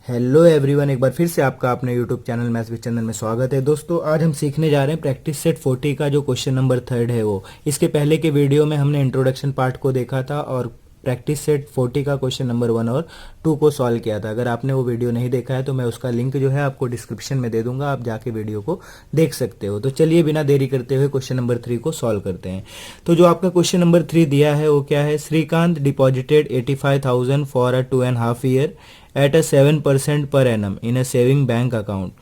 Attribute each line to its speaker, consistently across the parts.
Speaker 1: Hello everyone, एक बार फिर से आपका अपने यूट्यूब चैनल मैथ्स विद चंदन में स्वागत है। दोस्तों, आज हम सीखने जा रहे हैं प्रैक्टिस सेट 40 का जो क्वेश्चन नंबर 3 है वो। इसके पहले के वीडियो में हमने इंट्रोडक्शन पार्ट को देखा था और प्रैक्टिस सेट 40 का क्वेश्चन नंबर 1 और 2 को सॉल्व किया था। अगर आपने वो वीडियो नहीं देखा है तो मैं उसका लिंक जो है आपको डिस्क्रिप्शन में दे दूंगा, आप जाके वीडियो को देख सकते हो। तो चलिए बिना देरी करते हुए क्वेश्चन नंबर 3 को सॉल्व करते हैं। तो जो आपका क्वेश्चन नंबर 3 दिया है वो क्या है? Shrikant deposited 85,000 for a 2.5 year at a 7% per annum in a saving bank account.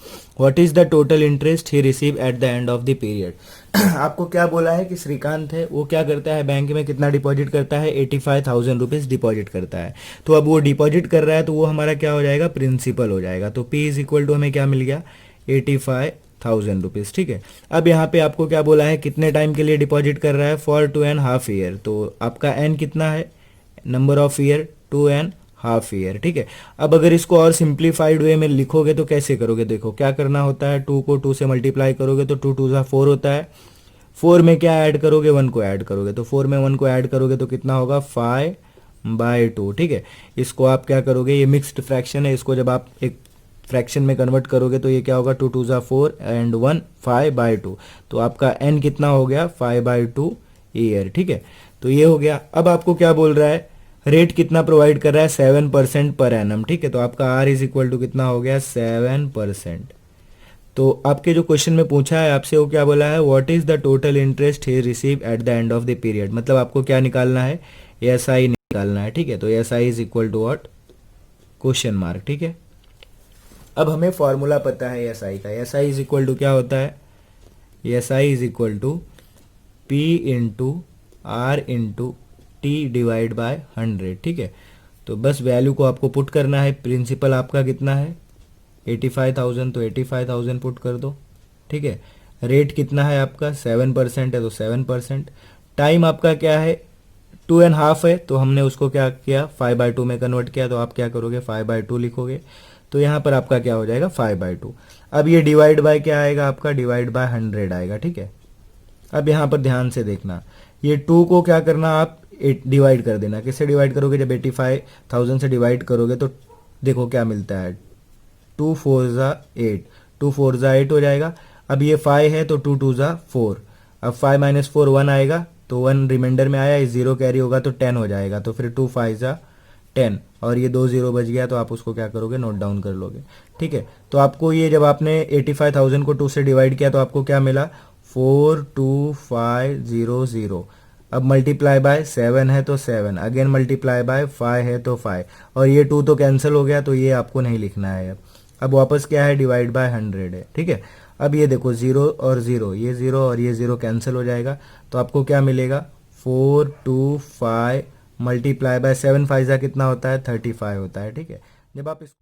Speaker 1: What is the total interest he received at the end of the period? आपको क्या बोला है कि श्रीकांत है वो क्या करता है, बैंक में कितना डिपॉजिट करता है? 85,000 रुपीज़ डिपॉजिट करता है। तो अब वो डिपॉजिट कर रहा है तो वो हमारा क्या हो जाएगा? प्रिंसिपल हो जाएगा। तो P इज इक्वल टू हमें क्या मिल गया? 85,000 रुपीज़। ठीक है। अब यहाँ पे आपको क्या बोला है, कितने टाइम के लिए डिपॉजिट कर रहा है? For 2.5 year. तो आपका एन कितना है? Number of year 2.5 year. ठीक है। अब अगर इसको और सिंप्लीफाइड वे में लिखोगे तो कैसे करोगे? देखो क्या करना होता है, 2 को 2 से मल्टीप्लाई करोगे तो 2 2 जा 4 होता है। 4 में क्या ऐड करोगे? 1 को ऐड करोगे। तो 4 में 1 को ऐड करोगे तो कितना होगा? 5/2। ठीक है। इसको आप क्या करोगे, ये मिक्स्ड फ्रैक्शन है, इसको जब आप एक फ्रैक्शन में कन्वर्ट करोगे तो ये क्या होगा? 2 2 जा 4 एंड 1 5/2। तो आपका एन कितना हो गया? 5/2 ईयर। ठीक है। तो ये हो गया। अब आपको क्या बोल रहा है, रेट कितना प्रोवाइड कर रहा है? 7% पर एनम। ठीक है। तो आपका आर इज इक्वल टू कितना हो गया? 7%। तो आपके जो क्वेश्चन में पूछा है आपसे वो क्या बोला है? What is the total interest he receive at the end of the period. मतलब आपको क्या निकालना है? एस आई निकालना है। ठीक है। तो S I is equal to what? Question mark. ठीक है। अब हमें फॉर्मूला पता है एस आई का। S I is equal to क्या होता है? S I is equal to P into R into T divide by 100। ठीक है। तो बस वैल्यू को आपको पुट करना है। प्रिंसिपल आपका कितना है? 85,000, तो 85,000 पुट कर दो। ठीक है। रेट कितना है आपका? 7% है तो 7%। टाइम आपका क्या है? 2.5 है तो हमने उसको क्या किया? 5/2 में कन्वर्ट किया। तो आप क्या करोगे? 5/2 लिखोगे। तो यहाँ पर आपका क्या हो जाएगा? 5/2। अब ये डिवाइड बाय क्या आएगा आपका? डिवाइड बाय 100 आएगा। ठीक है। अब यहाँ पर ध्यान से देखना, ये 2 को क्या करना, आप डिवाइड कर देना। किससे डिवाइड करोगे? जब 85,000 से डिवाइड करोगे तो देखो क्या मिलता है? 2 4 जा 8, 2 4 जा 8 हो जाएगा। अब ये 5 है तो 2 2 जा 4। अब 5 माइनस 4 1 आएगा तो 1 रिमाइंडर में आया, 0 कैरी होगा तो 10 हो जाएगा। तो फिर 2 5 जा 10 और ये 2 0 बच गया तो आप उसको क्या करोगे? नोट डाउन कर लोगे। ठीक है। तो आपको ये जब आपने 85,000 को 2 से डिवाइड किया तो आपको क्या मिला? 42500। अब मल्टीप्लाई बाय 7 है तो 7, अगेन मल्टीप्लाई बाय 5 है तो 5, और ये 2 तो कैंसिल हो गया तो ये आपको नहीं लिखना है। अब वापस क्या है? डिवाइड बाय 100 है। ठीक है। अब ये देखो 0 और 0, ये 0 और ये 0 कैंसिल हो जाएगा तो आपको क्या मिलेगा? 425 मल्टीप्लाई बाय 7 5 कितना होता है? 35 होता है। ठीक है। जब आप इस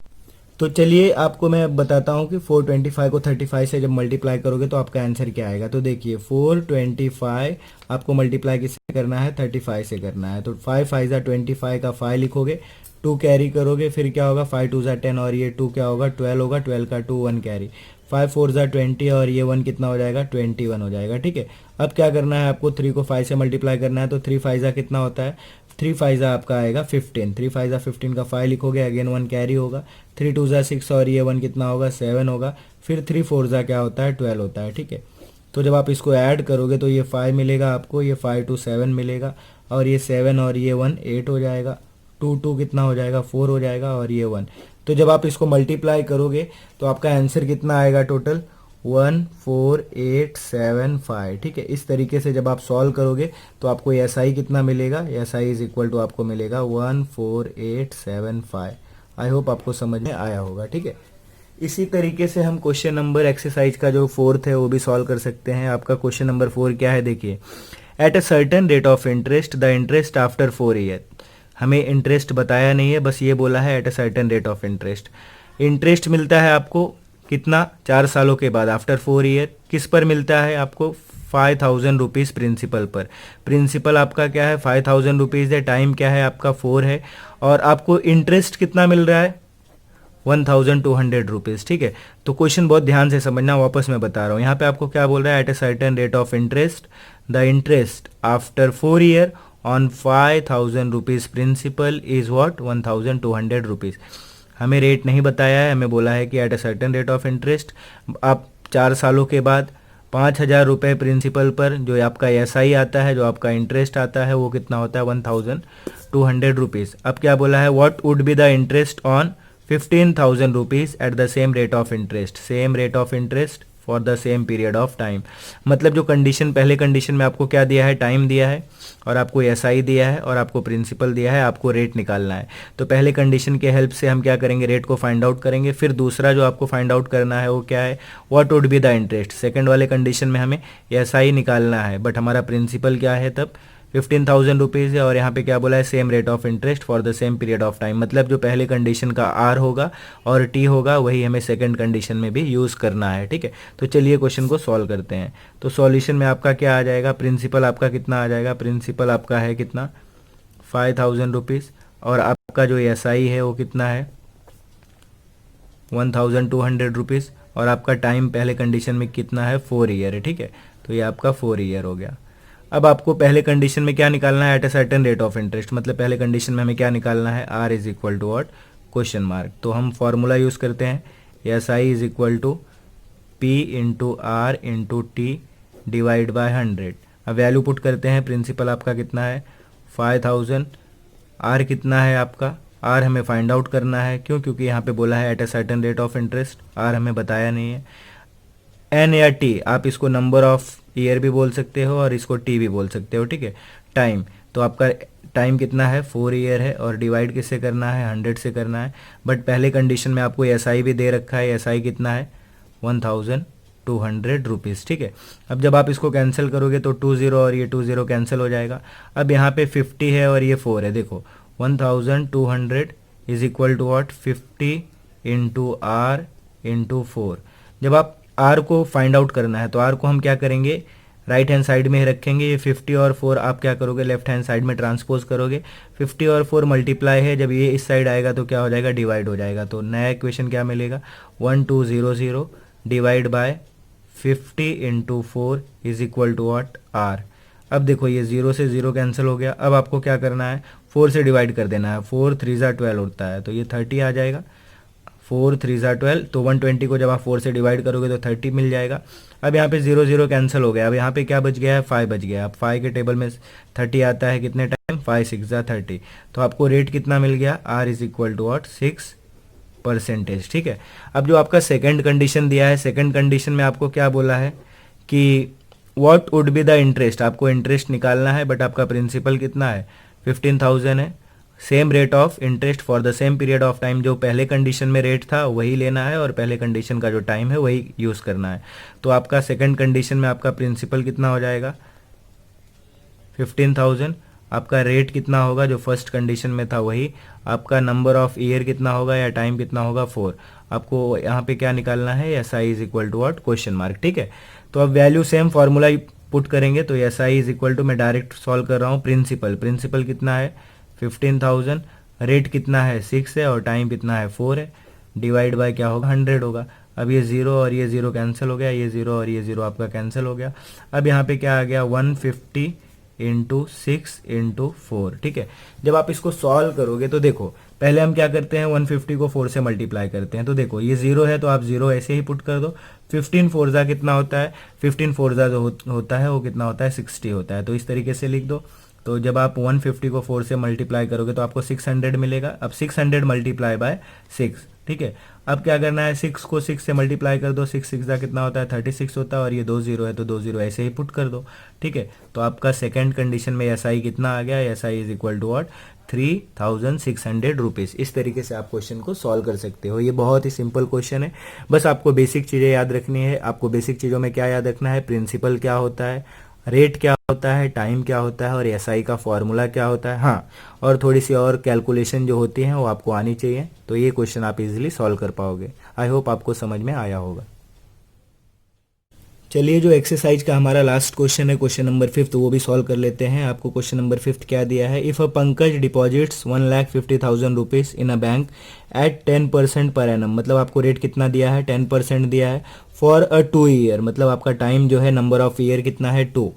Speaker 1: तो चलिए आपको मैं अब बताता हूँ कि 425 को 35 से जब मल्टीप्लाई करोगे तो आपका आंसर क्या आएगा। तो देखिए 425 आपको मल्टीप्लाई किससे करना है? 35 से करना है। तो 5 5 जा 25 का 5 लिखोगे, 2 कैरी करोगे, फिर क्या होगा? 5 2 जा 10 और ये 2 क्या होगा? 12 होगा। 12 का 2 1 कैरी, 5 4 जा 20 और ये 1 कितना हो जाएगा? 21 हो जाएगा। ठीक है। अब क्या करना है आपको? 3 को 5 से मल्टीप्लाई करना है। तो 3 5 जा कितना होता है? 3 5 जा आपका आएगा 15। 3 5 जा 15 का 5 लिखोगे, अगेन 1 कैरी होगा। 3 2 जा 6 और ये 1 कितना होगा? 7 होगा। फिर 3 4 जा क्या होता है? 12 होता है। ठीक है। तो जब आप इसको ऐड करोगे तो ये 5 मिलेगा आपको, ये 5 2 7 मिलेगा, और ये 7 और ये 1 8 हो जाएगा। 2 2 कितना हो जाएगा? 4 हो जाएगा, और ये 1। तो जब आप इसको मल्टीप्लाई करोगे तो आपका आंसर कितना आएगा? टोटल 14875। ठीक है। इस तरीके से जब आप सॉल्व करोगे तो आपको एस आई कितना मिलेगा? S I is equal to आपको मिलेगा 14875। आई होप आपको समझ में आया होगा। ठीक है। इसी तरीके से हम क्वेश्चन नंबर एक्सरसाइज का जो 4th है वो भी सॉल्व कर सकते हैं। आपका क्वेश्चन नंबर 4 क्या है? देखिए, eight a certain rate of interest the interest after 4 year. हमें इंटरेस्ट बताया नहीं है, बस ये बोला है at a certain rate of interest. Interest मिलता है आपको कितना? 4 सालों के बाद, आफ्टर 4 ईयर। किस पर मिलता है आपको? 5,000 रुपीज़ प्रिंसिपल पर। प्रिंसिपल आपका क्या है? 5,000 रुपीज़ है। टाइम क्या है आपका? 4 है। और आपको इंटरेस्ट कितना मिल रहा है? 1,200 रुपीज़। ठीक है। तो क्वेश्चन बहुत ध्यान से समझना, वापस मैं बता रहा हूँ। यहाँ पे आपको क्या बोल रहा है? At a certain rate of interest the interest after 4 year on 5,000 rupees principal is what? 1,200 rupees. हमें रेट नहीं बताया है, हमें बोला है कि at a certain rate of interest आप 4 सालों के बाद 5,000 रुपये प्रिंसिपल पर जो आपका एसआई आता है, जो आपका इंटरेस्ट आता है, वो कितना होता है 1,200 रुपीज़। अब क्या बोला है, what would be the interest on 15,000 rupees at the same rate of interest, same rate of interest for the same period of time. मतलब जो कंडीशन, पहले कंडीशन में आपको क्या दिया है, टाइम दिया है और आपको एसआई दिया है और आपको प्रिंसिपल दिया है, आपको रेट निकालना है। तो पहले कंडीशन के हेल्प से हम क्या करेंगे, रेट को फाइंड आउट करेंगे। फिर दूसरा जो आपको फाइंड आउट करना है वो क्या है, what would be the interest. Second वाले कंडीशन में हमें एसआई निकालना है, बट हमारा प्रिंसिपल क्या है तब 15,000 रुपीज़ है, और यहाँ पे क्या बोला है, same rate of interest for the same period of time. मतलब जो पहले कंडीशन का आर होगा और टी होगा वही हमें सेकंड कंडीशन में भी यूज़ करना है। ठीक है, तो चलिए क्वेश्चन को सॉल्व करते हैं। तो सॉल्यूशन में आपका क्या आ जाएगा, प्रिंसिपल आपका कितना आ जाएगा, प्रिंसिपल आपका है कितना 5,000 रुपीज़, और आपका जो एस आई है वो कितना है 1,200 रुपीज़, और आपका टाइम पहले कंडीशन में कितना है 4 ईयर है। ठीक है, तो ये आपका 4 ईयर हो गया। अब आपको पहले कंडीशन में क्या निकालना है, at a certain rate of interest. मतलब पहले कंडीशन में हमें क्या निकालना है, R is equal to what, question mark. तो हम फॉर्मूला यूज़ करते हैं, S I is equal to P into R into T divide by 100। अब वैल्यू पुट करते हैं, प्रिंसिपल आपका कितना है 5,000, आर कितना है आपका, आर हमें फाइंड आउट करना है। क्यों, क्योंकि यहाँ पे बोला है at a certain rate of interest, R हमें बताया नहीं है। एन या टी, आप इसको नंबर ऑफ ईयर भी बोल सकते हो और इसको टी भी बोल सकते हो। ठीक है, टाइम, तो आपका टाइम कितना है 4 ईयर है, और डिवाइड किससे करना है 100 से करना है। बट पहले कंडीशन में आपको एस आई भी दे रखा है, एस आई कितना है 1,200 रुपीज़। ठीक है, अब जब आप इसको कैंसिल करोगे तो 20 और ये 20 कैंसिल हो जाएगा। अब यहाँ पे 50 है और ये 4 है, देखो 1,200 is equal to what 50 into R into 4। जब आप आर को फाइंड आउट करना है तो आर को हम क्या करेंगे, राइट हैंड साइड में ही रखेंगे। ये 50 और 4 आप क्या करोगे, लेफ्ट हैंड साइड में ट्रांसपोज करोगे। 50 और 4 मल्टीप्लाई है, जब ये इस साइड आएगा तो क्या हो जाएगा, डिवाइड हो जाएगा। तो नया इक्वेशन क्या मिलेगा 1200 divide by 50 into 4 is equal to what R. अब देखो ये 0 से 0 कैंसिल हो गया। अब आपको क्या करना है, 4 से डिवाइड कर देना है, 4 3 12 होता है, तो ये 30 आ जाएगा। 4 3 12, तो 120 को जब आप 4 से डिवाइड करोगे तो 30 मिल जाएगा। अब यहाँ पे 0 0 कैंसिल हो गया। अब यहाँ पे क्या बच गया है, 5 बच गया। अब 5 के टेबल में 30 आता है कितने टाइम, 5 6 30। तो आपको रेट कितना मिल गया, R is equal to what 6%। ठीक है, अब जो आपका सेकंड कंडीशन दिया है, सेकंड कंडीशन में आपको क्या बोला है कि what would be the interest, आपको इंटरेस्ट निकालना है, बट आपका प्रिंसिपल कितना है 15,000 है। Same rate of interest for the same period of time, जो पहले कंडीशन में रेट था वही लेना है और पहले कंडीशन का जो टाइम है वही यूज़ करना है। तो आपका सेकंड कंडीशन में आपका प्रिंसिपल कितना हो जाएगा 15,000, आपका रेट कितना होगा जो फर्स्ट कंडीशन में था वही, आपका नंबर ऑफ ईयर कितना होगा या टाइम कितना होगा 4। आपको यहाँ पे क्या निकालना है, S I is equal to what, question mark. ठीक है, तो अब वैल्यू सेम फार्मूला पुट करेंगे, तो S I is equal to, मैं डायरेक्ट सॉल्व कर रहा हूँ, प्रिंसिपल कितना है 15,000, रेट कितना है 6 है और टाइम कितना है 4 है, डिवाइड बाय क्या होगा 100 होगा। अब ये 0 और ये 0 कैंसिल हो गया, ये 0 और ये 0 आपका कैंसिल हो गया। अब यहाँ पे क्या आ गया 150 इंटू 6 इंटू 4। ठीक है, जब आप इसको सॉल्व करोगे तो देखो पहले हम क्या करते हैं 150 को 4 से मल्टीप्लाई करते हैं। तो देखो ये 0 है तो आप 0 ऐसे ही पुट कर दो। 15 फोरजा कितना होता है, 15 फोरजा जो होता है वो कितना होता है 60 होता है, तो इस तरीके से लिख दो। तो जब आप 150 को 4 से मल्टीप्लाई करोगे तो आपको 600 मिलेगा। अब 600 मल्टीप्लाई बाय 6। ठीक है, अब क्या करना है 6 को 6 से मल्टीप्लाई कर दो, 6 6 कितना होता है 36 होता है, और ये 2 0 है तो 2 0 ऐसे ही पुट कर दो। ठीक है, तो आपका सेकंड कंडीशन में एस आई कितना आ गया, S I is equal to what 3,600 rupees. इस तरीके से आप क्वेश्चन को सॉल्व कर सकते हो। ये बहुत ही सिंपल क्वेश्चन है, बस आपको बेसिक चीज़ें याद रखनी है। आपको बेसिक चीज़ों में क्या याद रखना है, प्रिंसिपल क्या होता है, रेट क्या होता है, टाइम क्या होता है और एसआई का फॉर्मूला क्या होता है। हाँ, और थोड़ी सी और कैलकुलेशन जो होती हैं वो आपको आनी चाहिए, तो ये क्वेश्चन आप इजीली सॉल्व कर पाओगे। आई होप आपको समझ में आया होगा। चलिए, जो एक्सरसाइज का हमारा लास्ट क्वेश्चन है, क्वेश्चन नंबर 5, वो भी सॉल्व कर लेते हैं। आपको क्वेश्चन नंबर 5 क्या दिया है, if a Pankaj deposits 1,50,000 rupees in a bank at 10% per annum, मतलब आपको रेट कितना दिया है 10% दिया है, फॉर अ 2 ईयर, मतलब आपका टाइम जो है नंबर ऑफ ईयर कितना है 2।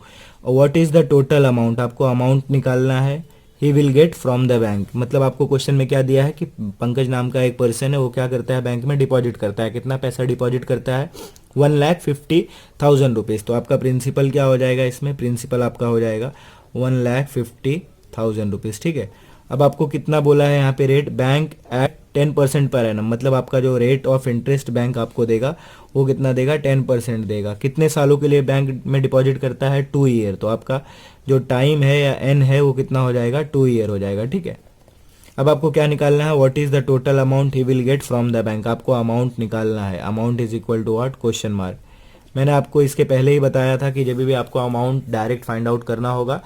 Speaker 1: What is the total amount, आपको अमाउंट निकालना है ही will get from the bank. मतलब आपको क्वेश्चन में क्या दिया है कि पंकज नाम का एक पर्सन है, वो क्या करता है, बैंक में डिपॉजिट करता है। कितना पैसा डिपॉजिट करता है, 1,50,000 रुपीज़। तो आपका प्रिंसिपल क्या हो जाएगा, इसमें प्रिंसिपल आपका हो जाएगा 1,50,000 रुपीज़। ठीक है। अब आपको कितना बोला है यहाँ पे rate, bank at 10% per annum. मतलब आपका जो रेट ऑफ इंटरेस्ट बैंक आपको देगा वो कितना देगा, 10% देगा। कितने सालों के लिए बैंक में डिपॉजिट करता है, 2 ईयर। तो आपका जो टाइम है या एन है वो कितना हो जाएगा, 2 ईयर हो जाएगा। ठीक है। अब आपको क्या निकालना है, what is the total amount he will get from the bank. आपको अमाउंट निकालना है। Amount is equal to what, question mark. मैंने आपको इसके पहले ही बताया था कि जब भी आपको अमाउंट डायरेक्ट फाइंड आउट करना होगा,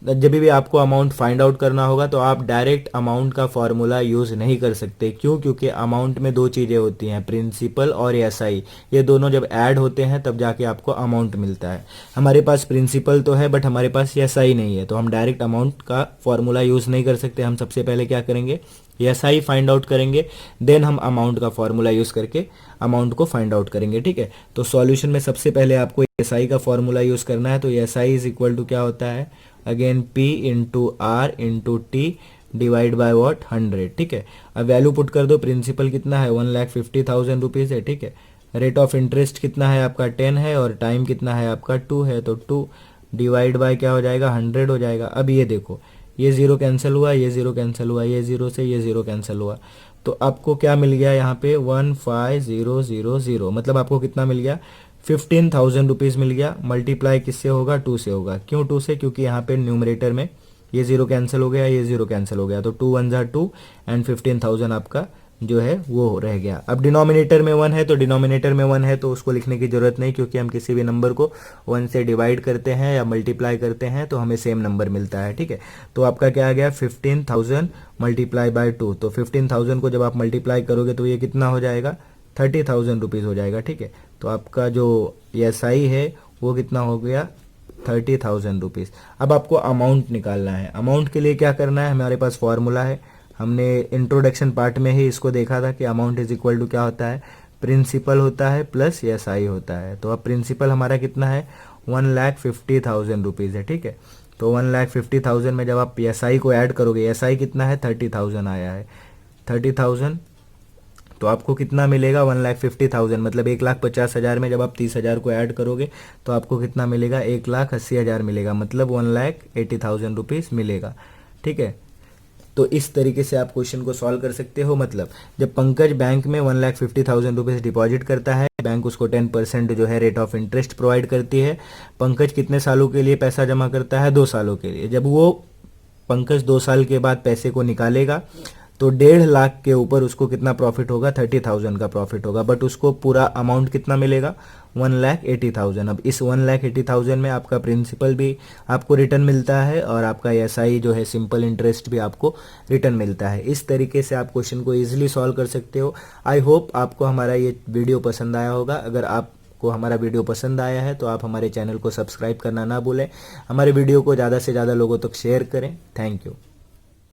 Speaker 1: जब भी आपको अमाउंट फाइंड आउट करना होगा तो आप डायरेक्ट अमाउंट का फॉर्मूला यूज़ नहीं कर सकते। क्यों, क्योंकि अमाउंट में दो चीज़ें होती हैं, प्रिंसिपल और एसआई। ये दोनों जब ऐड होते हैं तब जाके आपको अमाउंट मिलता है। हमारे पास प्रिंसिपल तो है बट हमारे पास एसआई नहीं है, तो हम डायरेक्ट अमाउंट का फॉर्मूला यूज़ नहीं कर सकते। हम सबसे पहले क्या करेंगे, एसआई फाइंड आउट करेंगे, देन हम अमाउंट का फॉर्मूला यूज़ करके अमाउंट को फाइंड आउट करेंगे। ठीक है। तो सॉल्यूशन में सबसे पहले आपको एसआई का फॉर्मूला यूज़ करना है। तो एसआई इज इक्वल टू क्या होता है, again P into R into T divide by what, 100। ठीक है। अब वैल्यू पुट कर दो, प्रिंसिपल कितना है, 1,50,000 रुपीज़ है। ठीक है। रेट ऑफ इंटरेस्ट कितना है आपका, 10 है, और टाइम कितना है आपका, 2 है। तो 2 डिवाइड बाय क्या हो जाएगा, 100 हो जाएगा। अब ये देखो, ये जीरो कैंसिल हुआ, ये जीरो कैंसिल हुआ, ये जीरो से ये जीरो कैंसिल हुआ। तो आपको क्या मिल गया यहाँ पे, 15,000। मतलब आपको कितना मिल गया, 15,000 रुपीज़ मिल गया। मल्टीप्लाई किससे होगा, 2 से होगा। क्यों 2 से, क्योंकि यहाँ पे न्यूमरेटर में ये जीरो कैंसिल हो गया, ये जीरो कैंसिल हो गया। तो 2 1 जा 2 एंड 15,000 आपका जो है वो रह गया। अब डिनोमिनेटर में 1 है, तो डिनोमिनेटर में 1 है तो उसको लिखने की जरूरत नहीं, क्योंकि हम किसी भी नंबर को 1 से डिवाइड करते हैं या मल्टीप्लाई करते हैं तो हमें सेम नंबर मिलता है। ठीक है। तो आपका क्या आ गया, 15,000 मल्टीप्लाई बाय 2। तो 15,000 को जब आप मल्टीप्लाई करोगे तो ये कितना हो जाएगा, 30,000 रुपीज़ हो जाएगा। ठीक है। तो आपका जो एसआई है वो कितना हो गया, 30,000 रुपीज़। अब आपको अमाउंट निकालना है। अमाउंट के लिए क्या करना है, हमारे पास फॉर्मूला है। हमने इंट्रोडक्शन पार्ट में ही इसको देखा था कि अमाउंट इज इक्वल टू क्या होता है, प्रिंसिपल होता है प्लस एसआई होता है। तो अब प्रिंसिपल हमारा कितना है, 1,50,000 रुपीज़ है। ठीक है। तो 1,50,000 में जब आप एसआई को ऐड करोगे, एसआई कितना है, 30,000 आया है, 30,000। तो आपको कितना मिलेगा, 1,50,000। मतलब 1,50,000 में जब आप 30,000 को ऐड करोगे तो आपको कितना मिलेगा, 1,80,000 मिलेगा। मतलब 1,80,000 रुपीज़ मिलेगा। ठीक है। तो इस तरीके से आप क्वेश्चन को सॉल्व कर सकते हो। मतलब जब पंकज बैंक में 1,50,000 रुपीज़ डिपॉजिट करता है, बैंक उसको 10% जो है रेट ऑफ इंटरेस्ट प्रोवाइड करती है। पंकज कितने सालों के लिए पैसा जमा करता है, 2 सालों के लिए। जब वो पंकज 2 साल के बाद पैसे को निकालेगा तो 1,50,000 के ऊपर उसको कितना प्रॉफिट होगा, 30,000 का प्रॉफिट होगा। बट उसको पूरा अमाउंट कितना मिलेगा, 1,80,000। अब इस 1,80,000 में आपका प्रिंसिपल भी आपको रिटर्न मिलता है और आपका एसआई जो है सिंपल इंटरेस्ट भी आपको रिटर्न मिलता है। इस तरीके से आप क्वेश्चन को ईजिली सॉल्व कर सकते हो। आई होप आपको हमारा ये वीडियो पसंद आया होगा। अगर आपको हमारा वीडियो पसंद आया है तो आप हमारे चैनल को सब्सक्राइब करना ना भूलें। हमारे वीडियो को ज़्यादा से ज़्यादा लोगों तक शेयर करें। Thank you.